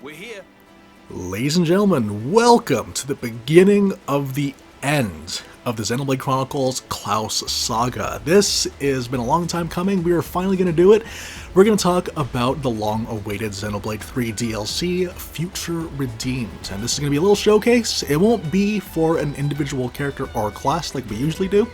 We're here. Ladies and gentlemen, welcome to the beginning of the end of the Xenoblade Chronicles Klaus Saga. This has been a long time coming. We are finally going to do it. We're going to talk about the long-awaited Xenoblade 3 DLC, Future Redeemed. And this is going to be a little showcase. It won't be for an individual character or class like we usually do,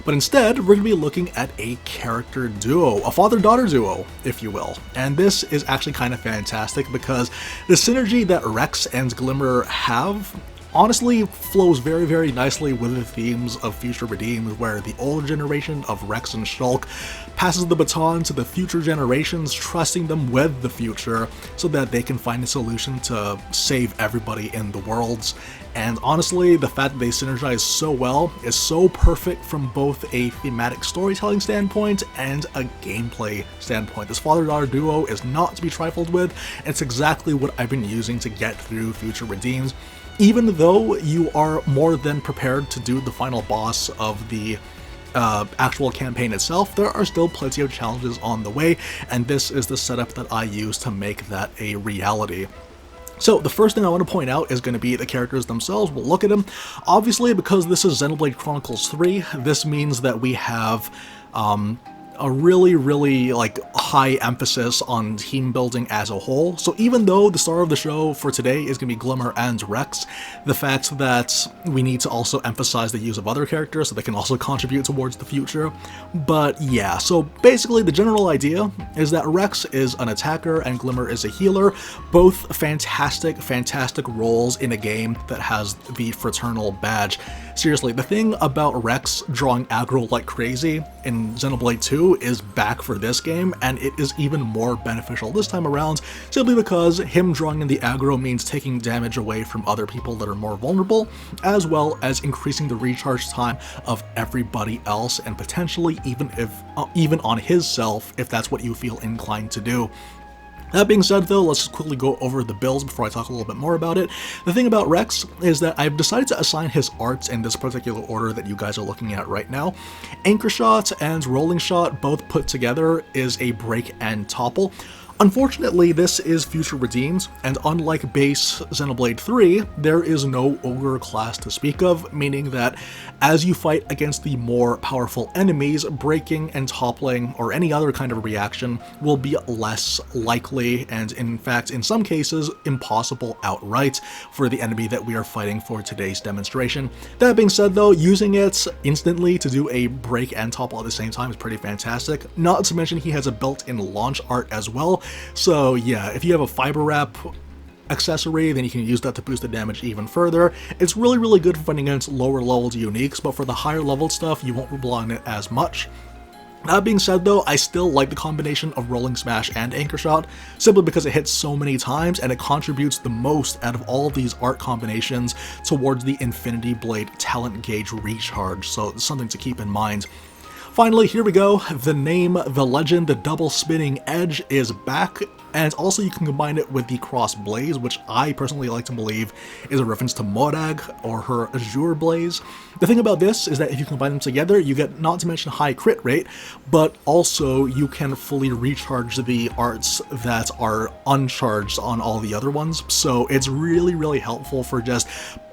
but instead we're going to be looking at a character duo, a father-daughter duo, if you will. And this is actually kind of fantastic because the synergy that Rex and Glimmer have honestly flows very, very nicely with the themes of Future Redeemed, where the old generation of Rex and Shulk passes the baton to the future generations, trusting them with the future so that they can find a solution to save everybody in the worlds. And honestly, the fact that they synergize so well is so perfect from both a thematic storytelling standpoint and a gameplay standpoint. This father-daughter duo is not to be trifled with. It's exactly what I've been using to get through Future Redeemed. Even though you are more than prepared to do the final boss of the actual campaign itself, there are still plenty of challenges on the way, and this is the setup that I use to make that a reality. So the first thing I want to point out is going to be the characters themselves. We'll look at them. Obviously, because this is Xenoblade Chronicles 3, this means that we have a really high emphasis on team building as a whole. So even though the star of the show for today is going to be Glimmer and Rex, the fact that we need to also emphasize the use of other characters so they can also contribute towards the future. But yeah, so basically the general idea is that Rex is an attacker and Glimmer is a healer, both fantastic roles in a game that has the fraternal badge. Seriously, the thing about Rex drawing aggro like crazy in Xenoblade 2 is back for this game, and it is even more beneficial this time around, simply because him drawing in the aggro means taking damage away from other people that are more vulnerable, as well as increasing the recharge time of everybody else, and potentially even on his self, if that's what you feel inclined to do. That being said though, let's just quickly go over the builds before I talk a little bit more about it. The thing about Rex is that I've decided to assign his arts in this particular order that you guys are looking at right now. Anchor Shot and Rolling Shot, both put together, is a break and topple. Unfortunately, this is Future Redeemed, and unlike base Xenoblade 3, there is no ogre class to speak of, meaning that as you fight against the more powerful enemies, breaking and toppling or any other kind of reaction will be less likely, and in fact, in some cases, impossible outright for the enemy that we are fighting for today's demonstration. That being said though, using it instantly to do a break and topple at the same time is pretty fantastic, not to mention he has a built-in launch art as well. So yeah, if you have a fiber wrap accessory, then you can use that to boost the damage even further. It's really good for fighting against lower leveled uniques, but for the higher leveled stuff, you won't rely on it as much. That being said though, I still like the combination of Rolling Smash and Anchor Shot, simply because it hits so many times and it contributes the most out of all of these art combinations towards the Infinity Blade talent gauge recharge, so it's something to keep in mind. Finally, here we go. The name, the legend, the double spinning edge is back, and also you can combine it with the cross blaze, which I personally like to believe is a reference to Morag or her Azure Blaze. The thing about this is that if you combine them together, you get not to mention high crit rate, but also you can fully recharge the arts that are uncharged on all the other ones. So it's really helpful for just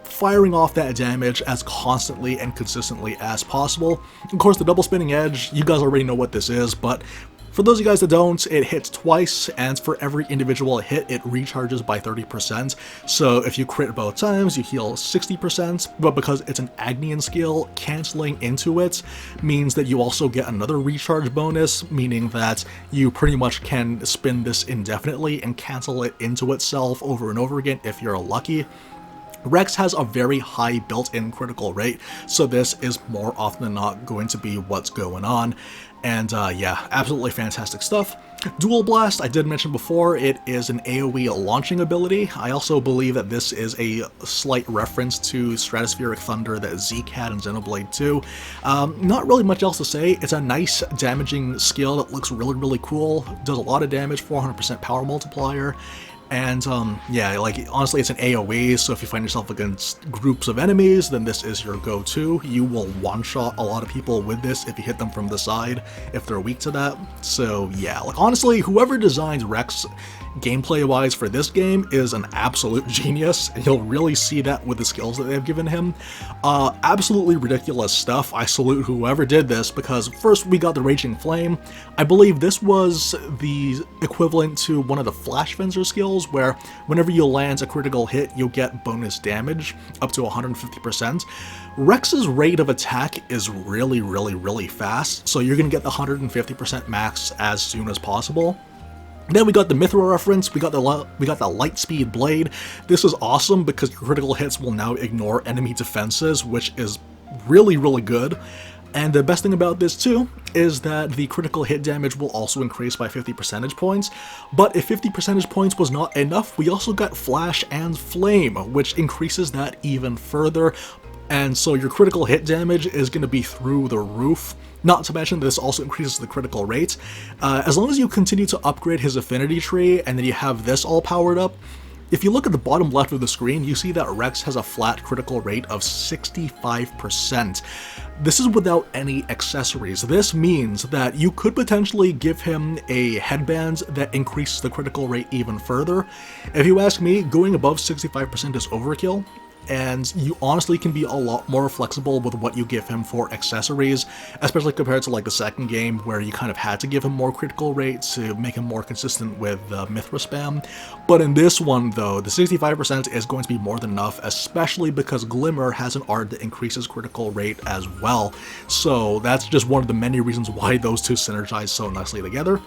firing off that damage as constantly and consistently as possible. Of course, the double spinning edge, you guys already know what this is, but for those of you guys that don't, it hits twice, and for every individual hit, it recharges by 30%. So if you crit both times, you heal 60%, but because it's an Agnian skill, canceling into it means that you also get another recharge bonus, meaning that you pretty much can spin this indefinitely and cancel it into itself over and over again if you're lucky. Rex has a very high built-in critical rate, so this is more often than not going to be what's going on. And yeah, absolutely fantastic stuff. Dual Blast, I did mention before, it is an AoE launching ability. I also believe that this is a slight reference to Stratospheric Thunder that Zeke had in Xenoblade 2. Not really much else to say. It's a nice damaging skill that looks really cool, does a lot of damage, 400% power multiplier. And yeah, like honestly it's an AoE, so if you find yourself against groups of enemies, then this is your go-to. You will one-shot a lot of people with this if you hit them from the side, if they're weak to that. So yeah, like honestly, whoever designs Rex gameplay-wise for this game is an absolute genius, and you'll really see that with the skills that they've given him. Absolutely ridiculous stuff. I salute whoever did this, because first we got the Raging Flame. I believe this was the equivalent to one of the Flash Fencer skills, where whenever you land a critical hit, you'll get bonus damage up to 150%. Rex's rate of attack is really fast, so you're going to get the 150% max as soon as possible. Then we got the Mithril reference, we got the light speed blade. This is awesome because your critical hits will now ignore enemy defenses, which is really good. And the best thing about this too is that the critical hit damage will also increase by 50 percentage points. But if 50 percentage points was not enough, we also got Flash and Flame, which increases that even further. And so your critical hit damage is going to be through the roof. Not to mention this also increases the critical rate. As long as you continue to upgrade his affinity tree and then you have this all powered up, if you look at the bottom left of the screen, you see that Rex has a flat critical rate of 65%. This is without any accessories. This means that you could potentially give him a headband that increases the critical rate even further. If you ask me, going above 65% is overkill. And you honestly can be a lot more flexible with what you give him for accessories, especially compared to like the second game where you kind of had to give him more critical rate to make him more consistent with Mithra spam. But in this one though, the 65% is going to be more than enough, especially because Glimmer has an art that increases critical rate as well. So that's just one of the many reasons why those two synergize so nicely together.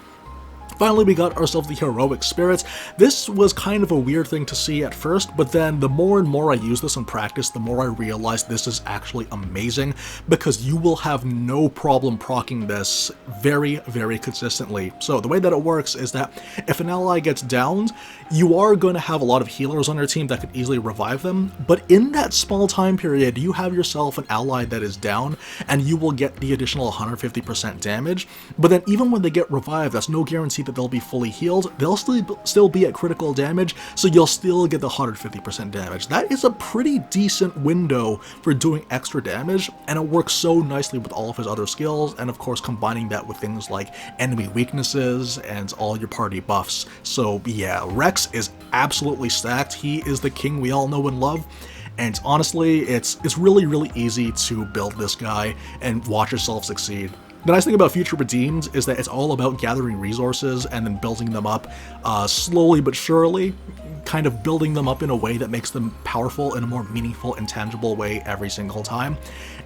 Finally, we got ourselves the Heroic Spirit. This was kind of a weird thing to see at first, but then the more and more I use this in practice, the more I realize this is actually amazing, because you will have no problem proccing this very consistently. So the way that it works is that if an ally gets downed, you are going to have a lot of healers on your team that could easily revive them, but in that small time period, you have yourself an ally that is down, and you will get the additional 150% damage. But then even when they get revived, that's no guarantee that they'll be fully healed. They'll still be at critical damage, so you'll still get the 150% damage. That is a pretty decent window for doing extra damage, and it works so nicely with all of his other skills, and of course combining that with things like enemy weaknesses and all your party buffs. So yeah, Rex is absolutely stacked. He is the king we all know and love. And honestly, it's really easy to build this guy and watch yourself succeed. The nice thing about Future Redeemed is that it's all about gathering resources and then building them up slowly but surely, kind of building them up in a way that makes them powerful in a more meaningful and tangible way every single time.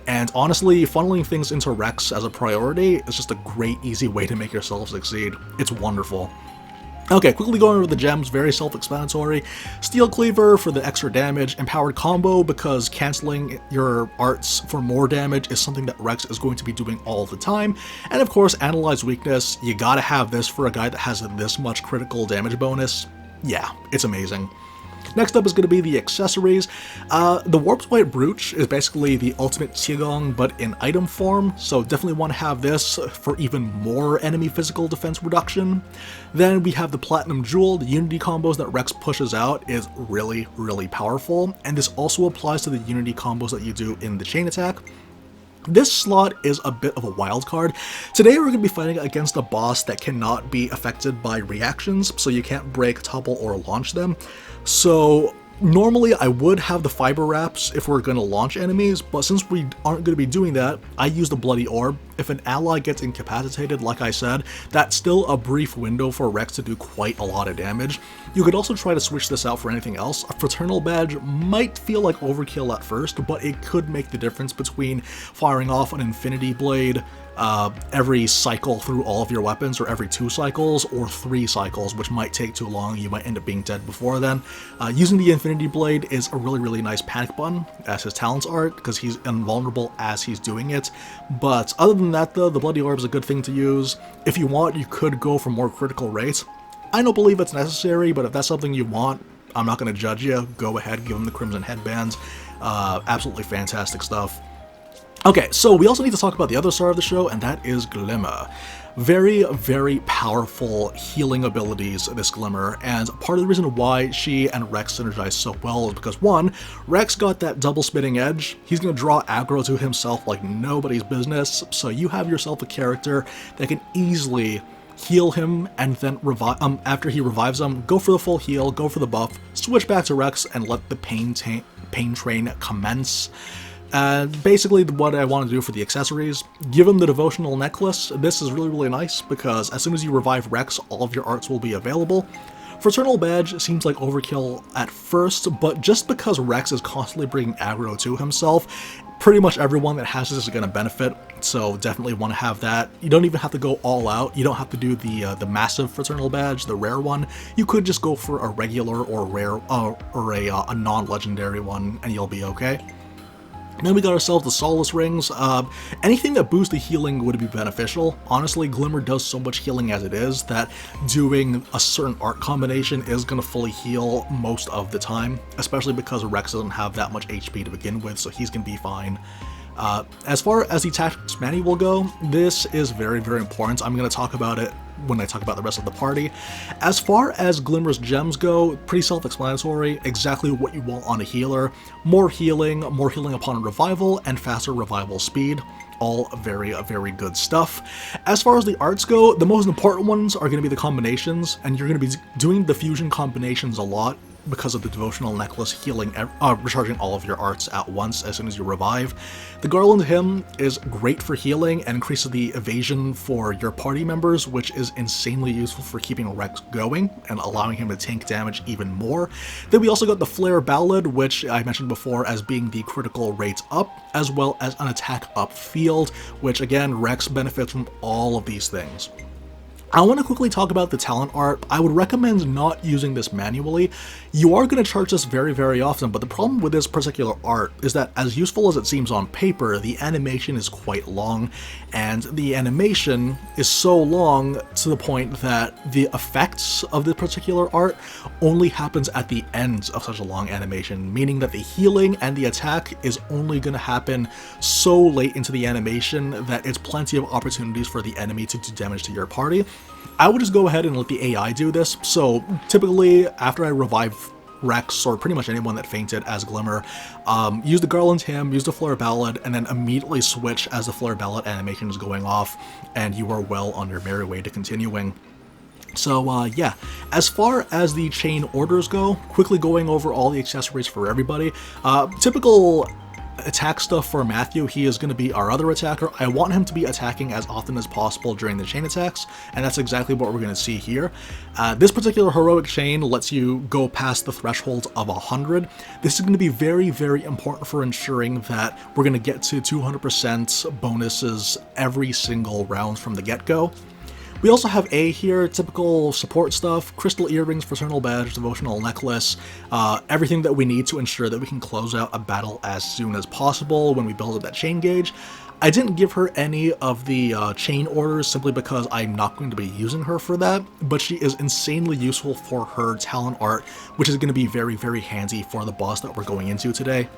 And honestly, funneling things into Rex as a priority is just a great, easy way to make yourself succeed. It's wonderful. Okay, quickly going over the gems, very self-explanatory. Steel Cleaver for the extra damage, Empowered Combo because canceling your arts for more damage is something that Rex is going to be doing all the time, and of course Analyze Weakness. You gotta have this for a guy that has this much critical damage bonus. Yeah, it's amazing. Next up is going to be the accessories. The Warped White Brooch is basically the ultimate Qigong, but in item form, so definitely want to have this for even more enemy physical defense reduction. Then we have the Platinum Jewel. The Unity combos that Rex pushes out is really powerful, and this also applies to the Unity combos that you do in the chain attack. This slot is a bit of a wild card. Today we're going to be fighting against a boss that cannot be affected by reactions, so you can't break, topple, or launch them. So normally I would have the Fiber Wraps if we're going to launch enemies, but since we aren't going to be doing that, I use the Bloody Orb. If an ally gets incapacitated, like I said, that's still a brief window for Rex to do quite a lot of damage. You could also try to switch this out for anything else. A Fraternal Badge might feel like overkill at first, but it could make the difference between firing off an Infinity Blade every cycle through all of your weapons, or every 2 cycles, or 3 cycles, which might take too long. You might end up being dead before then. Using the Infinity Blade is a really nice panic button as his talents art, because he's invulnerable as he's doing it. But other than that though, the Bloody Orb is a good thing to use. If you want, you could go for more critical rates. I don't believe it's necessary, but if that's something you want, I'm not going to judge you. Go ahead, give him the Crimson Headbands. Absolutely fantastic stuff. Okay, so we also need to talk about the other star of the show, and that is Glimmer. Very powerful healing abilities, this Glimmer, and part of the reason why she and Rex synergize so well is because, one, Rex got that double spitting edge. He's going to draw aggro to himself like nobody's business, so you have yourself a character that can easily heal him, and then after he revives him, go for the full heal, go for the buff, switch back to Rex, and let the pain train commence. Basically what I want to do for the accessories, give him the devotional necklace. This is really nice because as soon as you revive Rex, all of your arts will be available. Fraternal Badge seems like overkill at first, but just because Rex is constantly bringing aggro to himself, pretty much everyone that has this is going to benefit, so definitely want to have that. You don't even have to go all out. You don't have to do the massive Fraternal Badge, the rare one. You could just go for a regular or rare or a non-legendary one, and you'll be okay. Then we got ourselves the Solace Rings. Anything that boosts the healing would be beneficial. Honestly, Glimmer does so much healing as it is that doing a certain art combination is going to fully heal most of the time, especially because Rex doesn't have that much HP to begin with, so he's going to be fine. As far as the tactics manual go, this is very important. I'm going to talk about it when I talk about the rest of the party. As far as Glimmer's gems go, pretty self-explanatory, exactly what you want on a healer. More healing upon revival, and faster revival speed. All very good stuff. As far as the arts go, the most important ones are going to be the combinations, and you're going to be doing the fusion combinations a lot because of the devotional necklace healing, recharging all of your arts at once as soon as you revive. The Garland Hymn is great for healing and increases the evasion for your party members, which is insanely useful for keeping Rex going and allowing him to tank damage even more. Then we also got the Flare Ballad, which I mentioned before as being the critical rate up, as well as an attack up field, which again, Rex benefits from all of these things. I want to quickly talk about the talent art. I would recommend not using this manually. You are going to charge this very often, but the problem with this particular art is that as useful as it seems on paper, the animation is quite long, and the animation is so long to the point that the effects of this particular art only happens at the end of such a long animation, meaning that the healing and the attack is only going to happen so late into the animation that it's plenty of opportunities for the enemy to do damage to your party. I would just go ahead and let the AI do this. So typically after I revive Rex, or pretty much anyone that fainted as Glimmer, use the Garland Hymn, use the Flare Ballad, and then immediately switch as the Flare Ballad animation is going off, and you are well on your merry way to continuing. So yeah, as far as the chain orders go, quickly going over all the accessories for everybody. Typical attack stuff for Matthew, he is going to be our other attacker. I want him to be attacking as often as possible during the chain attacks, and that's exactly what we're going to see here. This particular heroic chain lets you go past the threshold of 100. This is going to be very important for ensuring that we're going to get to 200% bonuses every single round from the get-go. We also have A here, typical support stuff, crystal earrings, fraternal badge, devotional necklace, everything that we need to ensure that we can close out a battle as soon as possible when we build up that chain gauge. I didn't give her any of the chain orders simply because I'm not going to be using her for that, but she is insanely useful for her talent art, which is going to be very handy for the boss that we're going into today.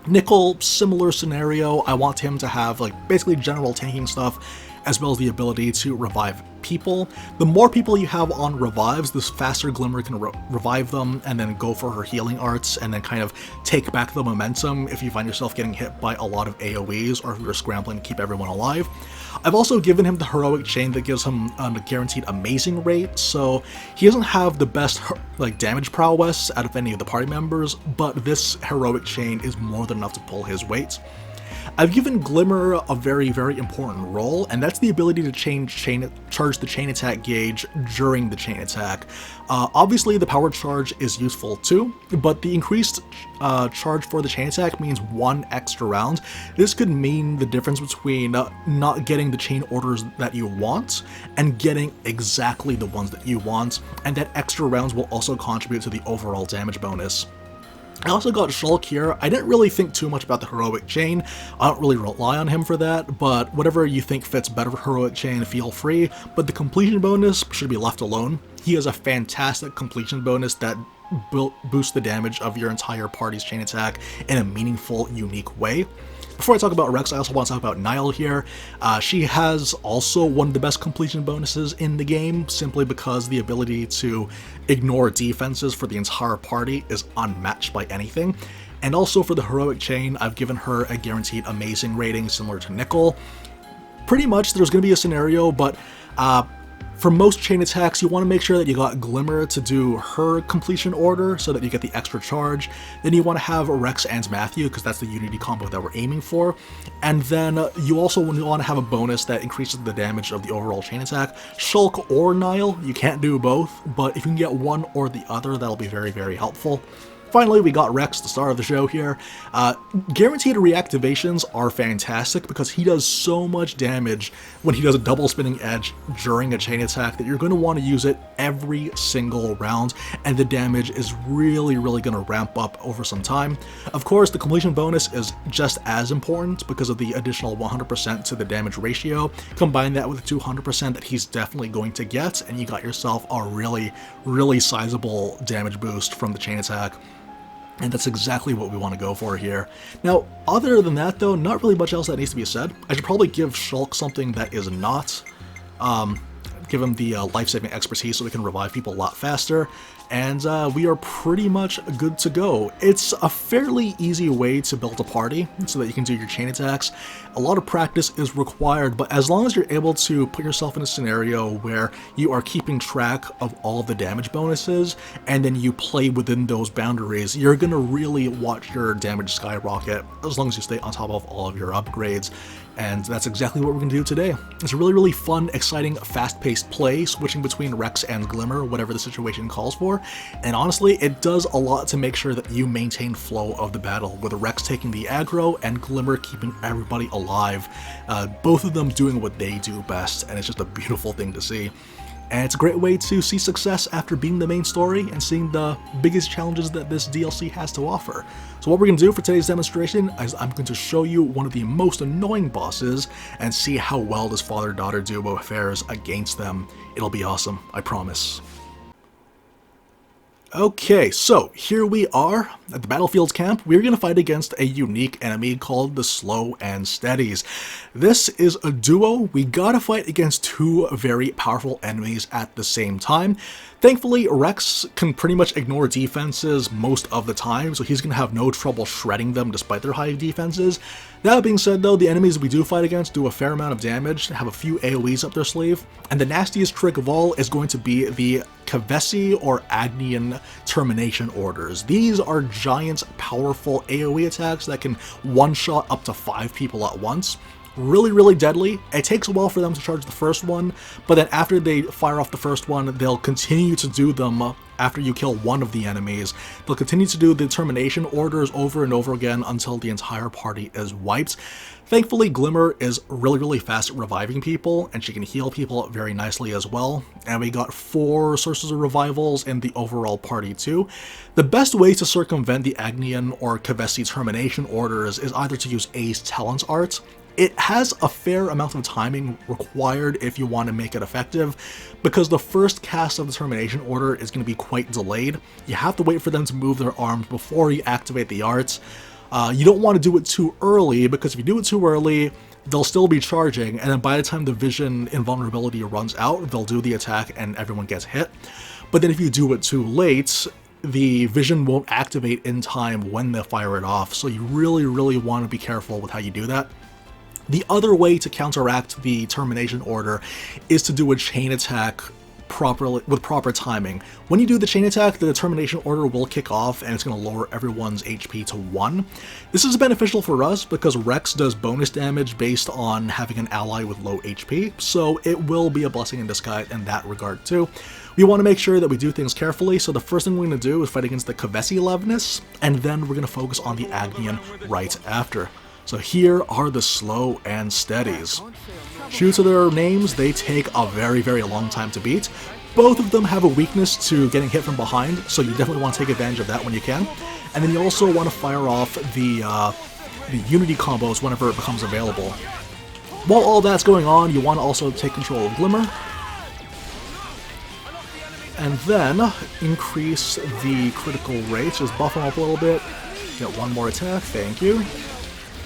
Nickel, similar scenario. I want him to have like basically general tanking stuff, as well as the ability to revive people. The more people you have on revives, the faster Glimmer can revive them and then go for her healing arts and then kind of take back the momentum if you find yourself getting hit by a lot of AoEs or if you're scrambling to keep everyone alive. I've also given him the heroic chain that gives him a guaranteed amazing rate, so he doesn't have the best like damage prowess out of any of the party members, but this heroic chain is more than enough to pull his weight. I've given Glimmer a very important role, and that's the ability to charge the chain attack gauge during the chain attack. Obviously, the power charge is useful too, but the increased charge for the chain attack means 1 extra round. This could mean the difference between not getting the chain orders that you want and getting exactly the ones that you want, and that extra rounds will also contribute to the overall damage bonus. I also got Shulk here. I didn't really think too much about the heroic chain. I don't really rely on him for that, but whatever you think fits better for heroic chain, feel free. But the completion bonus should be left alone. He has a fantastic completion bonus that boosts the damage of your entire party's chain attack in a meaningful, unique way. Before I talk about Rex, I also want to talk about Nile here. She has also one of the best completion bonuses in the game, simply because the ability to ignore defenses for the entire party is unmatched by anything. And also for the heroic chain, I've given her a guaranteed amazing rating similar to Nickel. Pretty much there's going to be a scenario, but For most chain attacks, you want to make sure that you got Glimmer to do her completion order so that you get the extra charge. Then you want to have Rex and Matthew because that's the unity combo that we're aiming for. And then you also want to have a bonus that increases the damage of the overall chain attack. Shulk or Nile, you can't do both, but if you can get one or the other, that'll be very, very helpful. Finally, we got Rex, the star of the show here. Guaranteed reactivations are fantastic because he does so much damage when he does a double spinning edge during a chain attack that you're going to want to use it every single round, and the damage is really, really going to ramp up over some time. Of course, the completion bonus is just as important because of the additional 100% to the damage ratio. Combine that with the 200% that he's definitely going to get, and you got yourself a really, really sizable damage boost from the chain attack. And that's exactly what we want to go for here. Now, other than that though, not really much else that needs to be said. I should probably give Shulk something that is not. Give him the life-saving expertise so we can revive people a lot faster. And we are pretty much good to go. It's a fairly easy way to build a party so that you can do your chain attacks. A lot of practice is required, but as long as you're able to put yourself in a scenario where you are keeping track of all of the damage bonuses and then you play within those boundaries, you're going to really watch your damage skyrocket as long as you stay on top of all of your upgrades. And that's exactly what we're going to do today. It's a really, really fun, exciting, fast-paced play, switching between Rex and Glimmer, whatever the situation calls for. And honestly, it does a lot to make sure that you maintain flow of the battle, with Rex taking the aggro and Glimmer keeping everybody alive. Both of them doing what they do best, and it's just a beautiful thing to see. And it's a great way to see success after being the main story and seeing the biggest challenges that this DLC has to offer. So what we're going to do for today's demonstration is I'm going to show you one of the most annoying bosses and see how well this father-daughter duo fares against them. It'll be awesome, I promise. Okay, so here we are at the Battlefield's camp. We're going to fight against a unique enemy called the Slow and Steadies. This is a duo. We gotta fight against two very powerful enemies at the same time. Thankfully, Rex can pretty much ignore defenses most of the time, so he's going to have no trouble shredding them despite their high defenses. That being said though, the enemies we do fight against do a fair amount of damage, have a few AoEs up their sleeve, and the nastiest trick of all is going to be the Kavesi or Agnian termination orders. These are giant, powerful AoE attacks that can one-shot up to 5 people at once. Really, really deadly. It takes a while for them to charge the first one, but then after they fire off the first one, they'll continue to do them after you kill one of the enemies. They'll continue to do the termination orders over and over again until the entire party is wiped. Thankfully, Glimmer is really, really fast at reviving people, and she can heal people very nicely as well. And we got 4 sources of revivals in the overall party too. The best way to circumvent the Agnian or Kavesi termination orders is either to use Ace Talent's art. It has a fair amount of timing required if you want to make it effective, because the first cast of the termination order is going to be quite delayed. You have to wait for them to move their arms before you activate the arts. You don't want to do it too early, because if you do it too early, they'll still be charging, and then by the time the vision invulnerability runs out, they'll do the attack and everyone gets hit. But then if you do it too late, the vision won't activate in time when they fire it off, so you really, really want to be careful with how you do that. The other way to counteract the termination order is to do a chain attack properly with proper timing. When you do the chain attack, the termination order will kick off and it's going to lower everyone's HP to 1. This is beneficial for us because Rex does bonus damage based on having an ally with low HP, so it will be a blessing in disguise in that regard too. We want to make sure that we do things carefully, so the first thing we're going to do is fight against the Kavesi Levness, and then we're going to focus on the Agnian right after. So here are the Slow and Steadies. True to their names, they take a very, very long time to beat. Both of them have a weakness to getting hit from behind, so you definitely want to take advantage of that when you can. And then you also want to fire off the Unity combos whenever it becomes available. While all that's going on, you want to also take control of Glimmer. And then increase the critical rate, just buff them up a little bit. Get one more attack, thank you.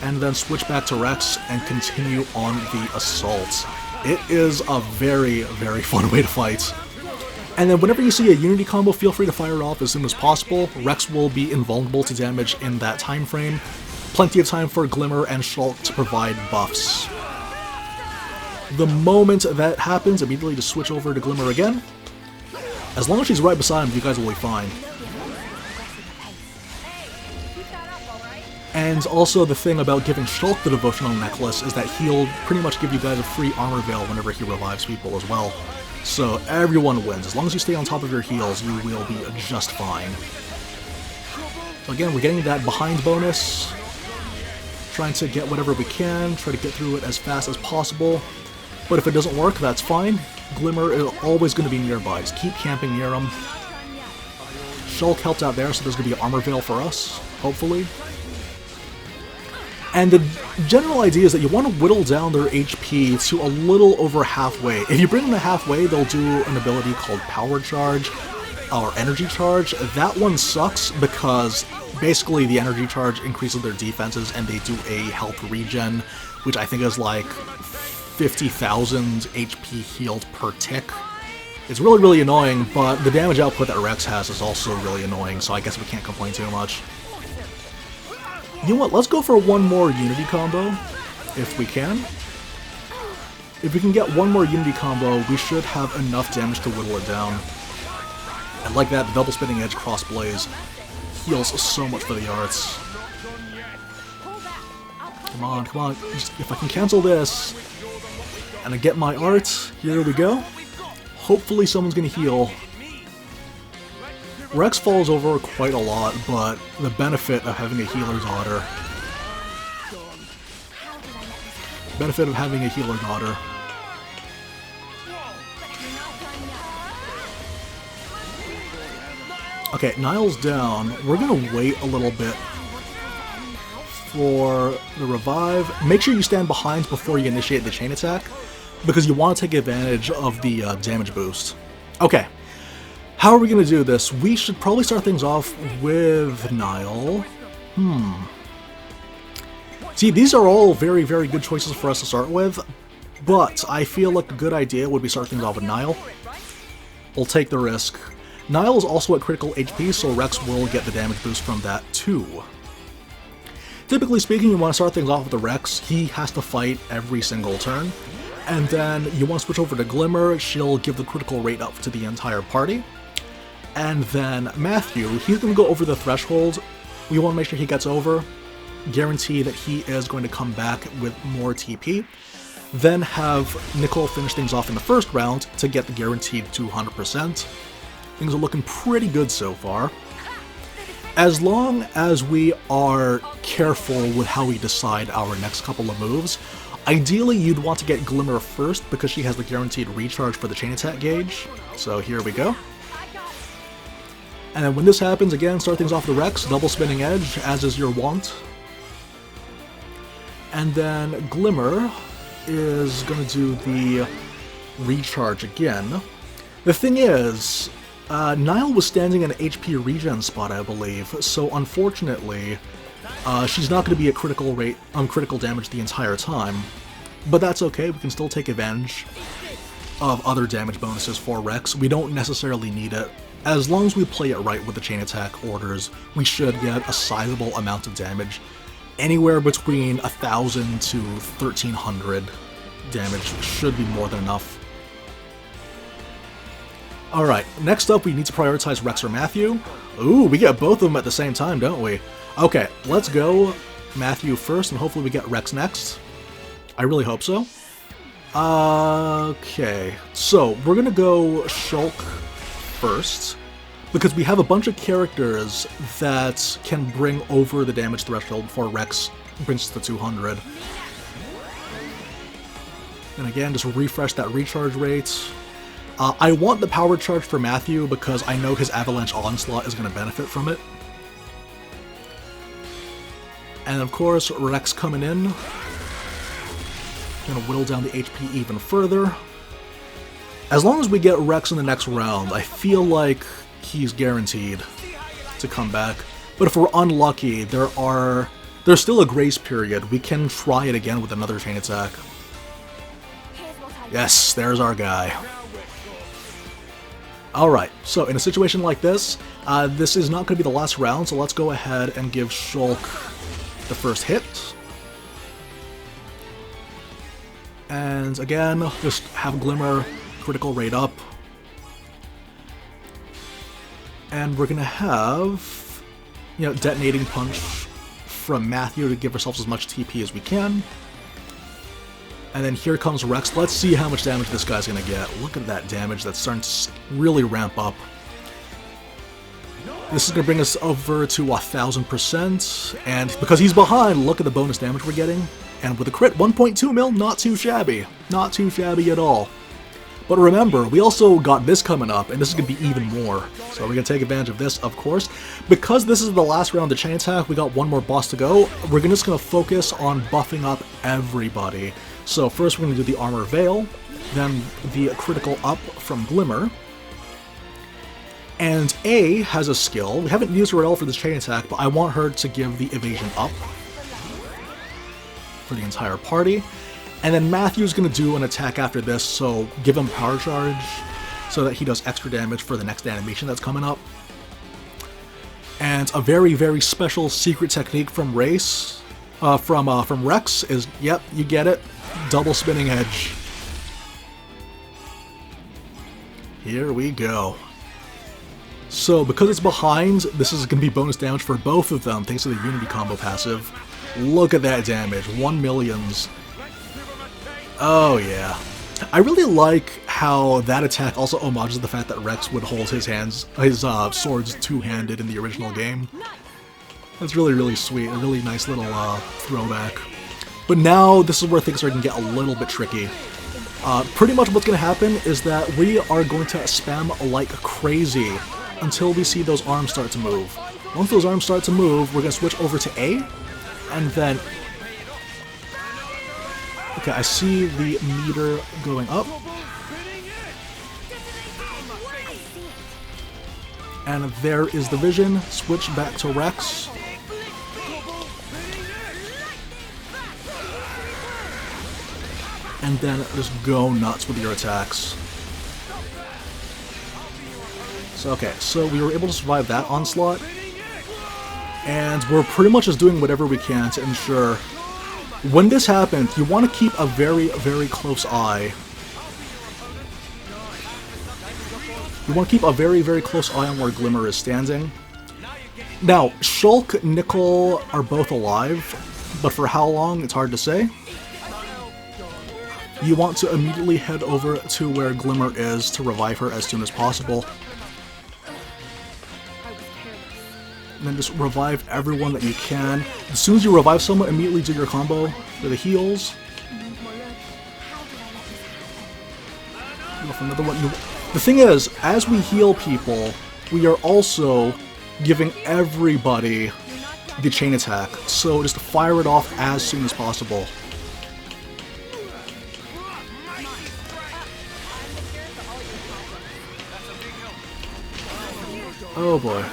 And then switch back to Rex and continue on the assault. It is a very, very fun way to fight. And then whenever you see a Unity combo, feel free to fire it off as soon as possible. Rex will be invulnerable to damage in that time frame. Plenty of time for Glimmer and Shulk to provide buffs. The moment that happens, immediately just switch over to Glimmer again. As long as she's right beside him, you guys will be fine. And also the thing about giving Shulk the devotional necklace is that he'll pretty much give you guys a free armor veil whenever he revives people as well. So everyone wins. As long as you stay on top of your heals, you will be just fine. So again, we're getting that behind bonus. Trying to get whatever we can, try to get through it as fast as possible. But if it doesn't work, that's fine. Glimmer is always going to be nearby. Just keep camping near him. Shulk helped out there, so there's going to be an armor veil for us, hopefully. And the general idea is that you want to whittle down their HP to a little over halfway. If you bring them to halfway, they'll do an ability called Power Charge, or Energy Charge. That one sucks because basically the Energy Charge increases their defenses and they do a health regen, which I think is like 50,000 HP healed per tick. It's really, really annoying, but the damage output that Rex has is also really annoying, so I guess we can't complain too much. You know what, let's go for one more Unity combo, if we can. If we can get one more Unity combo, we should have enough damage to whittle it down. And like that, the double spinning edge cross blaze heals so much for the arts. Come on, come on, just, if I can cancel this, and I get my art, here we go. Hopefully someone's gonna heal. Rex falls over quite a lot, but the benefit of having a healer daughter. Benefit of having a healer daughter. Okay, Niall's down. We're gonna wait a little bit for the revive. Make sure you stand behind before you initiate the chain attack, because you want to take advantage of the damage boost. Okay. How are we going to do this? We should probably start things off with Niall. See, these are all very, very good choices for us to start with, but I feel like a good idea would be start things off with Niall. We'll take the risk. Niall is also at critical HP, so Rex will get the damage boost from that too. Typically speaking, you want to start things off with the Rex. He has to fight every single turn. And then you want to switch over to Glimmer. She'll give the critical rate up to the entire party. And then Matthew, he's going to go over the threshold. We want to make sure he gets over. Guarantee that he is going to come back with more TP. Then have Nicole finish things off in the first round to get the guaranteed 200%. Things are looking pretty good so far. As long as we are careful with how we decide our next couple of moves, ideally you'd want to get Glimmer first because she has the guaranteed recharge for the chain attack gauge. So here we go. And then when this happens, again, start things off with the Rex, double spinning edge, as is your wont. And then Glimmer is going to do the recharge again. The thing is, Niall was standing in an HP regen spot, I believe, so unfortunately, she's not going to be at critical rate, critical damage the entire time. But that's okay, we can still take advantage of other damage bonuses for Rex. We don't necessarily need it. As long as we play it right with the chain attack orders, we should get a sizable amount of damage. Anywhere between 1,000 to 1,300 damage should be more than enough. Alright, next up we need to prioritize Rex or Matthew. Ooh, we get both of them at the same time, don't we? Okay, let's go Matthew first, and hopefully we get Rex next. I really hope so. Okay, so we're gonna go Shulk first, because we have a bunch of characters that can bring over the damage threshold before Rex brings to 200. And again, just refresh that recharge rate. I want the power charge for Matthew because I know his Avalanche Onslaught is going to benefit from it. And of course, Rex coming in. Gonna whittle down the HP even further. As long as we get Rex in the next round, I feel like he's guaranteed to come back. But if we're unlucky, there's still a grace period. We can try it again with another chain attack. Yes, there's our guy. Alright, so in a situation like this, this is not going to be the last round, so let's go ahead and give Shulk the first hit. And again, just have Glimmer critical rate up. And we're gonna have, you know, detonating punch from Matthew to give ourselves as much TP as we can. And then here comes Rex. Let's see how much damage this guy's gonna get. Look at that damage that's starting to really ramp up. This is gonna bring us over to 1000%, and because he's behind, look at the bonus damage we're getting. And with a crit, 1.2 mil, not too shabby. Not too shabby at all. But remember, we also got this coming up, and this is going to be even more. So we're going to take advantage of this, of course. Because this is the last round of the chain attack, we got one more boss to go. We're just going to focus on buffing up everybody. So first we're going to do the Armor Veil, then the critical up from Glimmer. And A has a skill. We haven't used her at all for this chain attack, but I want her to give the evasion up for the entire party. And then Matthew's going to do an attack after this, so give him power charge so that he does extra damage for the next animation that's coming up. And a very, very special secret technique from Rex is, yep, you get it, double spinning edge. Here we go. So because it's behind, this is going to be bonus damage for both of them thanks to the Unity combo passive. Look at that damage, 1 millions. Oh yeah. I really like how that attack also homages the fact that Rex would hold his swords two-handed in the original game. That's really, really sweet. A really nice little throwback. But now this is where things are going to get a little bit tricky. Pretty much what's going to happen is that we are going to spam like crazy until we see those arms start to move. Once those arms start to move, we're going to switch over to A, and then... Okay, I see the meter going up. And there is the vision. Switch back to Rex. And then just go nuts with your attacks. So, okay, so we were able to survive that onslaught. And we're pretty much just doing whatever we can to ensure... When this happens, you want to keep a very, very close eye. You want to keep a very, very close eye on where Glimmer is standing. Now, Shulk, Nickel are both alive, but for how long, it's hard to say. You want to immediately head over to where Glimmer is to revive her as soon as possible. And then just revive everyone that you can. As soon as you revive someone, immediately do your combo for the heals. Go for another one. The thing is, as we heal people, we are also giving everybody the chain attack. So just fire it off as soon as possible. Oh boy.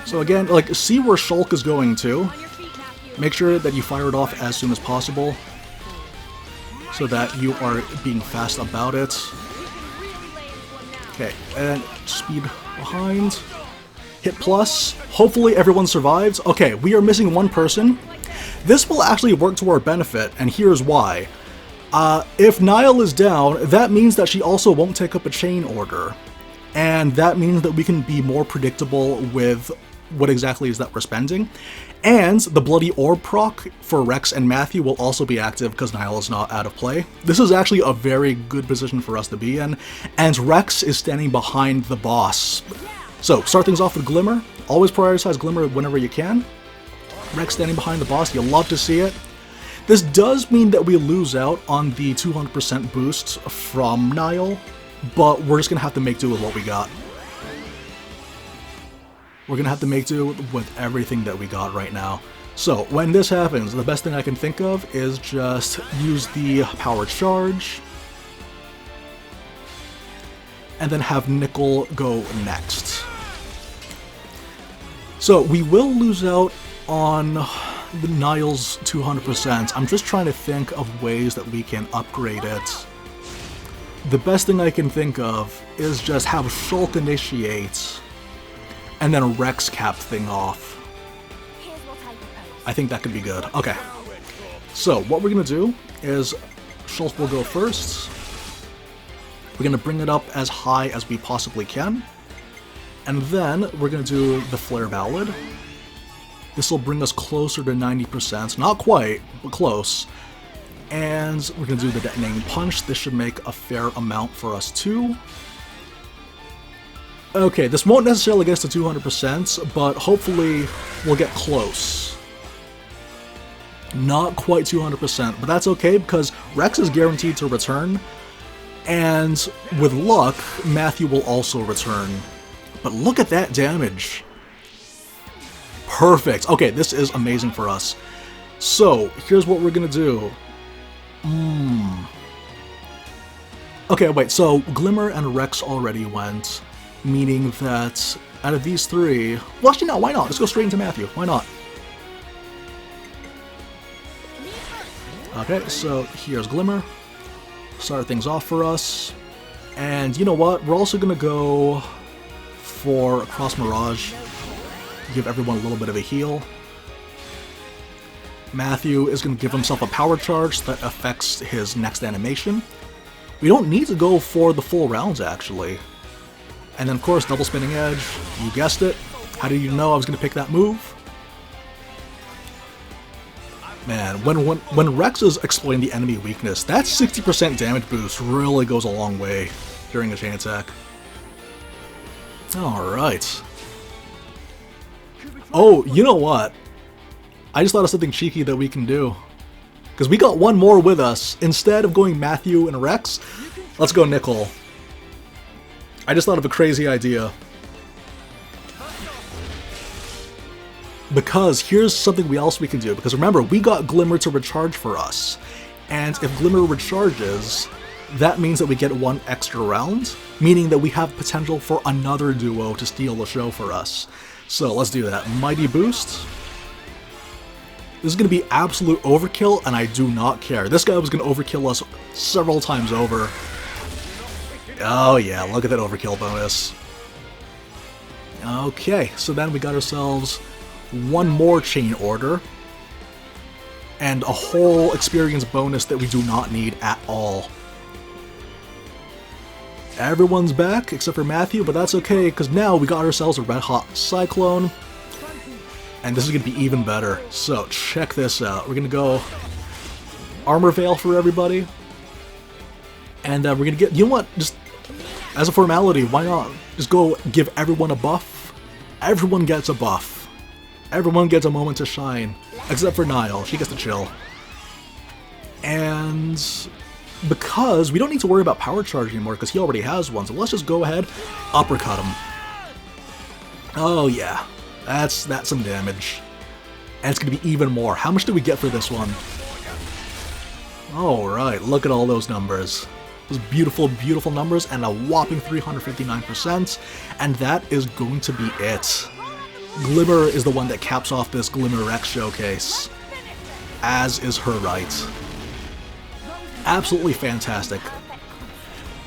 So again, like, see where Shulk is going to. Make sure that you fire it off as soon as possible, so that you are being fast about it. Okay, and speed behind. Hit plus. Hopefully everyone survives. Okay, we are missing one person. This will actually work to our benefit, and here's why. If Niall is down, that means that she also won't take up a chain order. And that means that we can be more predictable with what exactly is that we're spending. And the Bloody Orb proc for Rex and Matthew will also be active because Niall is not out of play. This is actually a very good position for us to be in, and Rex is standing behind the boss. So, start things off with Glimmer. Always prioritize Glimmer whenever you can. Rex standing behind the boss, you'll love to see it. This does mean that we lose out on the 200% boost from Niall, but we're just going to have to make do with what we got. We're going to have to make do with everything that we got right now. So, when this happens, the best thing I can think of is just use the power charge, and then have Nickel go next. So, we will lose out on the Niall's 200%. I'm just trying to think of ways that we can upgrade it. The best thing I can think of is just have Shulk initiate, and then Rex cap thing off. I think that could be good. Okay. So, what we're going to do is Schultz will go first. We're going to bring it up as high as we possibly can. And then we're going to do the Flare Ballad. This will bring us closer to 90%. Not quite, but close. And we're going to do the Detonating Punch. This should make a fair amount for us too. Okay, this won't necessarily get us to 200%, but hopefully we'll get close. Not quite 200%, but that's okay because Rex is guaranteed to return. And with luck, Matthew will also return. But look at that damage. Perfect. Okay, this is amazing for us. So, here's what we're gonna do. Okay, wait, so Glimmer and Rex already went, meaning that out of these three... Well, actually, no, why not? Let's go straight into Matthew. Why not? Okay, so here's Glimmer. Start things off for us. And you know what? We're also gonna go for Cross Mirage. Give everyone a little bit of a heal. Matthew is going to give himself a power charge that affects his next animation. We don't need to go for the full rounds, actually. And then, of course, Double Spinning Edge. You guessed it. How did you know I was going to pick that move? Man, when Rex is exploiting the enemy weakness, that 60% damage boost really goes a long way during a chain attack. Alright. Oh, you know what? I just thought of something cheeky that we can do. Because we got one more with us. Instead of going Matthew and Rex, let's go Nickel. I just thought of a crazy idea. Because here's something else we can do. Because remember, we got Glimmer to recharge for us. And if Glimmer recharges, that means that we get one extra round. Meaning that we have potential for another duo to steal the show for us. So let's do that. Mighty Boost. This is going to be absolute overkill, and I do not care. This guy was going to overkill us several times over. Oh yeah, look at that overkill bonus. Okay, so then we got ourselves one more chain order. And a whole experience bonus that we do not need at all. Everyone's back, except for Matthew, but that's okay, because now we got ourselves a Red Hot Cyclone. And this is going to be even better. So, check this out. We're going to go Armor Veil for everybody. And we're going to get... You know what? Just as a formality, why not? Just go give everyone a buff. Everyone gets a buff. Everyone gets a moment to shine. Except for Niall. She gets to chill. And... because we don't need to worry about power charge anymore because he already has one, so let's just go ahead, uppercut him. Oh yeah, that's some damage. And it's going to be even more. How much do we get for this one? Alright, look at all those numbers. Those beautiful, beautiful numbers and a whopping 359%. And that is going to be it. Glimmer is the one that caps off this Glimmer Rex showcase. As is her right. Absolutely fantastic.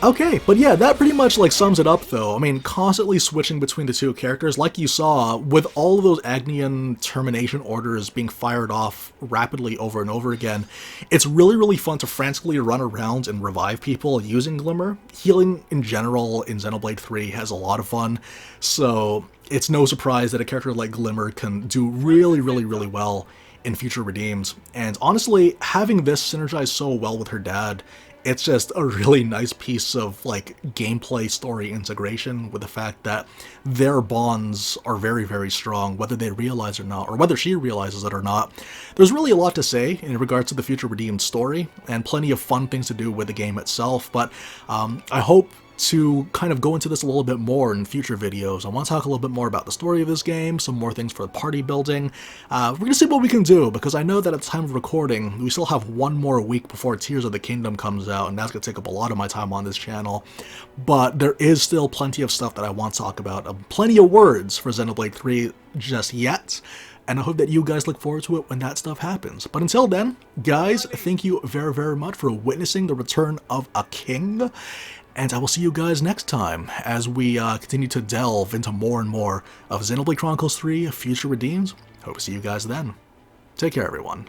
Okay, but yeah, that pretty much like sums it up though. I mean, constantly switching between the two characters, like you saw, with all of those Agnian termination orders being fired off rapidly over and over again, it's really, really fun to frantically run around and revive people using Glimmer. Healing in general in Xenoblade 3 has a lot of fun, so it's no surprise that a character like Glimmer can do really, really, really well in future redeems. And honestly, having this synergize so well with her dad, it's just a really nice piece of like gameplay story integration with the fact that their bonds are very, very strong, whether they realize it or not, or whether she realizes it or not. There's really a lot to say in regards to the future redeemed story, and plenty of fun things to do with the game itself, but I hope to kind of go into this a little bit more in future videos. I want to talk a little bit more about the story of this game, some more things for the party building. We're going to see what we can do, because I know that at the time of recording, we still have one more week before Tears of the Kingdom comes out, and that's going to take up a lot of my time on this channel. But there is still plenty of stuff that I want to talk about, plenty of words for Xenoblade 3 just yet. And I hope that you guys look forward to it when that stuff happens. But until then, guys, thank you very, very much for witnessing the return of a king. And I will see you guys next time as we continue to delve into more and more of Xenoblade Chronicles 3 Future Redeemed. Hope to see you guys then. Take care, everyone.